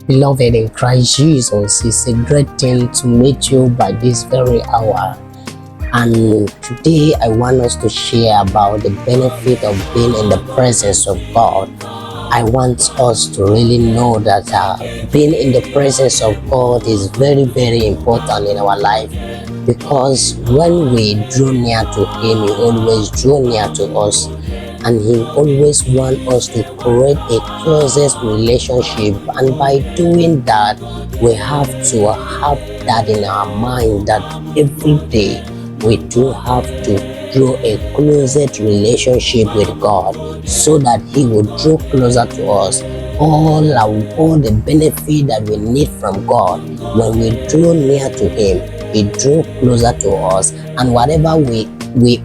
Beloved in Christ Jesus, it's a great thing to meet you by this very hour. And today I want us to share about the benefit of being in the presence of God. I want us to really know that being in the presence of God is very, very important in our life, because when we draw near to Him, He always draw near to us, and He always wants us to create a closest relationship. And by doing that, we have to have that in our mind, that every day we do have to draw a closer relationship with God, so that He will draw closer to us. All the benefit that we need from God, when we draw near to Him, He draw closer to us, and whatever we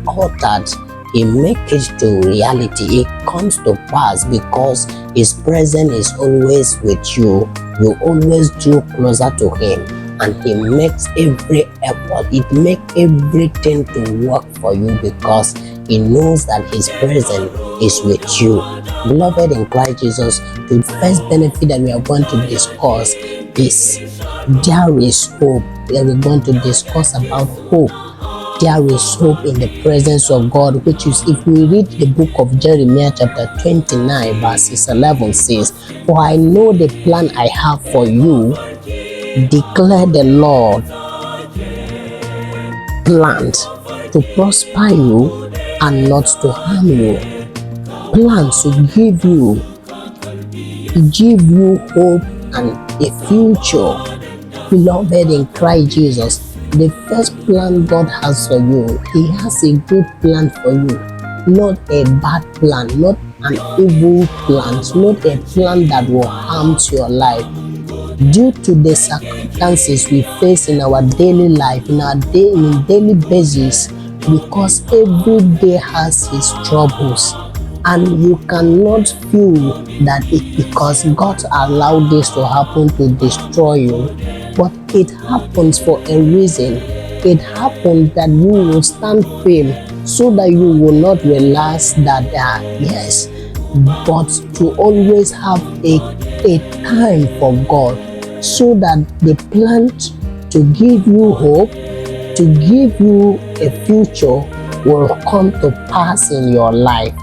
uttered, He make it to reality. It comes to pass because His presence is always with you. You always draw closer to Him, and He makes every effort. It makes everything to work for you, because He knows that His presence is with you. Beloved in Christ Jesus, the first benefit that we are going to discuss is there is hope. We are going to discuss about hope. There is hope in the presence of God, which is, if we read the book of Jeremiah chapter 29 verses 11 says, "For I know the plan I have for you, declare the Lord, plans to prosper you and not to harm you." Plans to give you hope and a future. Beloved in Christ Jesus, the first plan God has for you, He has a good plan for you, not a bad plan, not an evil plan, not a plan that will harm to your life. Due to the circumstances we face in our daily life, in daily basis, because every day has its troubles, and you cannot feel that it's because God allowed this to happen to destroy you, but it happens for a reason. It happens that you will stand firm, so that you will not realize that yes, but to always have a time for God, so that the plan to give you hope, to give you a future, will come to pass in your life.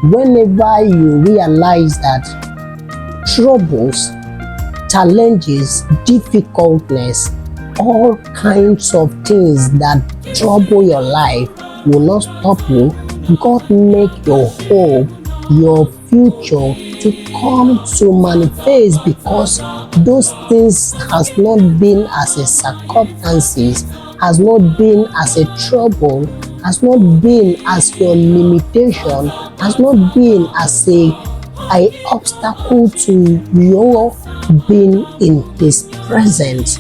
Whenever you realize that troubles, challenges, difficulties, all kinds of things that trouble your life will not stop you, God make your hope, your future to come to manifest, because those things has not been as a circumstances, has not been as a trouble, has not been as your limitation, has not been as a obstacle to your being in His presence.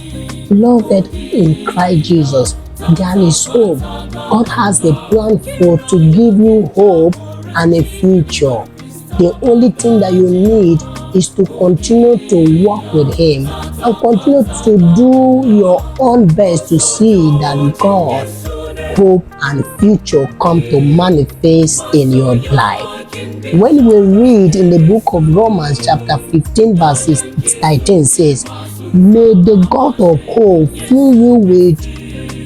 Beloved in Christ Jesus, there is hope. God has a plan to give you hope and a future. The only thing that you need is to continue to walk with Him, and continue to do your own best to see that God, hope and future come to manifest in your life. When we read in the book of Romans chapter 15 verses 19 says, "May the God of hope fill you with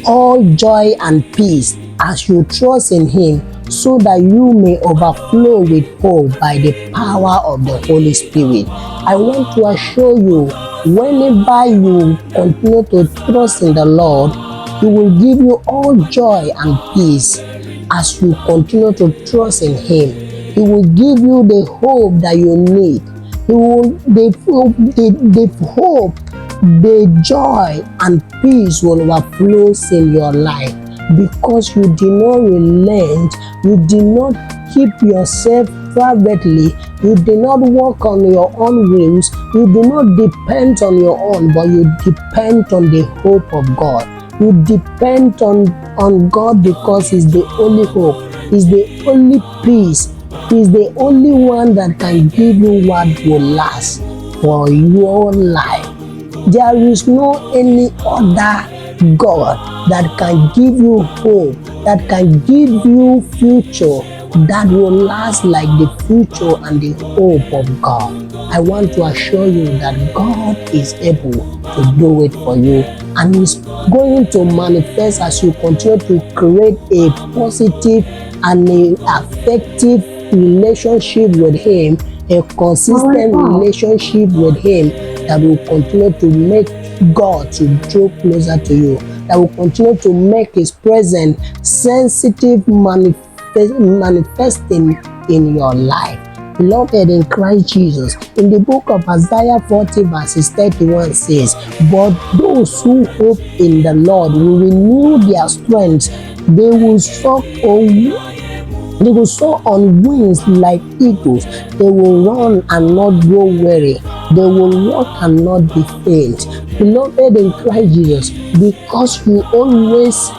all joy and peace as you trust in Him, so that you may overflow with hope by the power of the Holy Spirit." I want to assure you, whenever you continue to trust in the Lord, He will give you all joy and peace as you continue to trust in Him. He will give you the hope that you need. He will the hope, the joy and peace will overflow in your life, because you did not relent, you did not keep yourself privately, you did not walk on your own wings, you do not depend on your own, but you depend on the hope of God. You depend on God, because He's the only hope, He's the only peace, He's the only one that can give you what will last for your life. There is no any other God that can give you hope, that can give you future that will last like the future and the hope of God. I want to assure you that God is able to do it for you, and is going to manifest as you continue to create a positive and a effective relationship with Him, a consistent relationship with Him that will continue to make God to draw closer to you, that will continue to make His presence sensitive, manifesting in your life. Beloved in Christ Jesus, in the book of Isaiah 40 verses 31 says, "But those who hope in the Lord will renew their strength. They will soar on wings like eagles. They will run and not grow weary. They will walk and not be faint." Beloved in Christ Jesus, because you always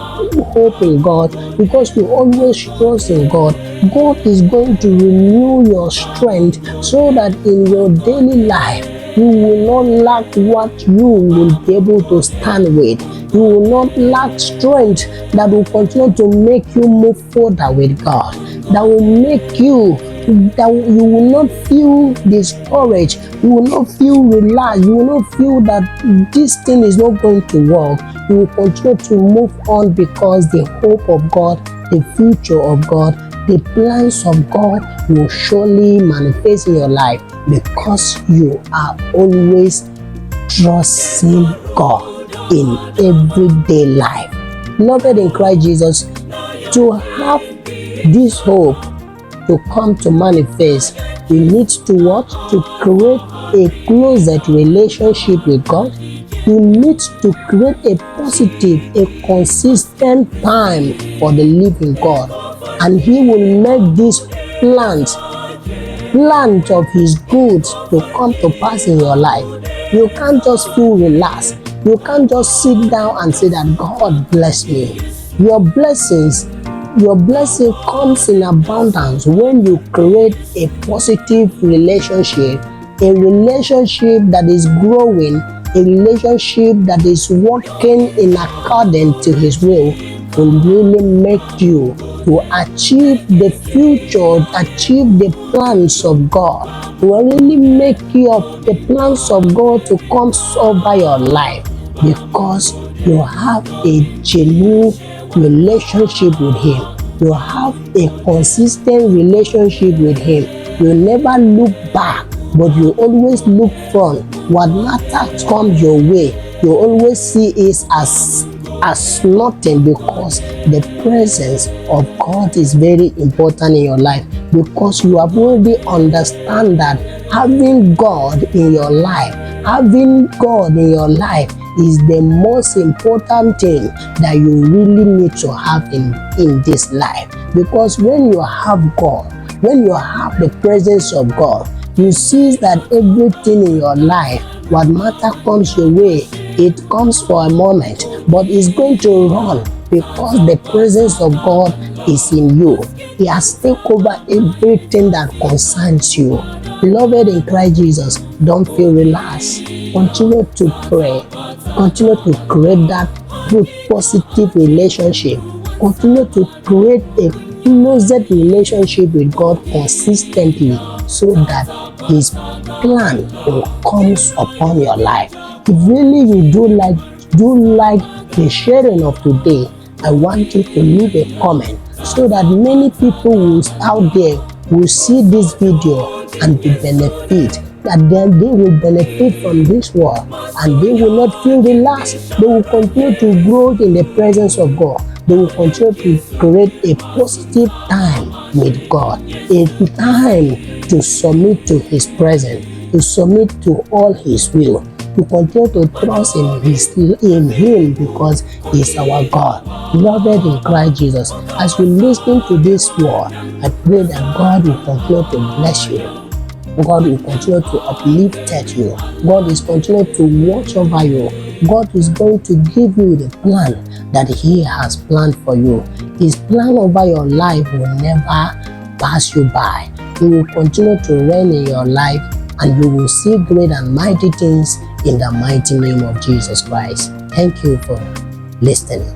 hope in God, because you always trust in God, God is going to renew your strength so that in your daily life you will not lack what you will be able to stand with. You will not lack strength that will continue to make you move further with God, that will make you, that you will not feel discouraged, you will not feel relaxed, you will not feel that this thing is not going to work. You will continue to move on because the hope of God, the future of God, the plans of God will surely manifest in your life because you are always trusting God in everyday life. Beloved in Christ Jesus, to have this hope to come to manifest, we need to what? To create a closer relationship with God. You need to create a positive, a consistent time for the living God, and He will make this plans of His goods to come to pass in your life. You can't just feel relaxed. You can't just sit down and say that God bless me. Your blessing comes in abundance when you create a positive relationship, a relationship that is growing, a relationship that is working in accordance to His will really make you to achieve the future, achieve the plans of God, will really make you the plans of God to come over your life because you have a genuine relationship with Him. You have a consistent relationship with Him. You never look back, but you always look front. What matters comes your way, you always see it as nothing because the presence of God is very important in your life, because you have already understand that having God in your life, is the most important thing that you really need to have in this life. Because when you have God, when you have the presence of God, you see that everything in your life, what matter comes your way, it comes for a moment, but it's going to run because the presence of God is in you. He has taken over everything that concerns you. Beloved in Christ Jesus, don't feel relaxed. Continue to pray. Continue to create that positive relationship. Continue to create a closer relationship with God consistently so that His plan will come upon your life. If really you do like the sharing of today, I want you to leave a comment so that many people out there will see this video and be benefit. That then they will benefit from this word and they will not feel relaxed. They will continue to grow in the presence of God. They will continue to create a positive time with God, a time to submit to His presence, to submit to all His will, to continue to trust in Him because He's our God. Beloved in Christ Jesus, as you listen to this word, I pray that God will continue to bless you. God will continue to uplift you. God is continuing to watch over you. God is going to give you the plan that He has planned for you. His plan over your life will never pass you by. He will continue to reign in your life, and you will see great and mighty things in the mighty name of Jesus Christ. Thank you for listening.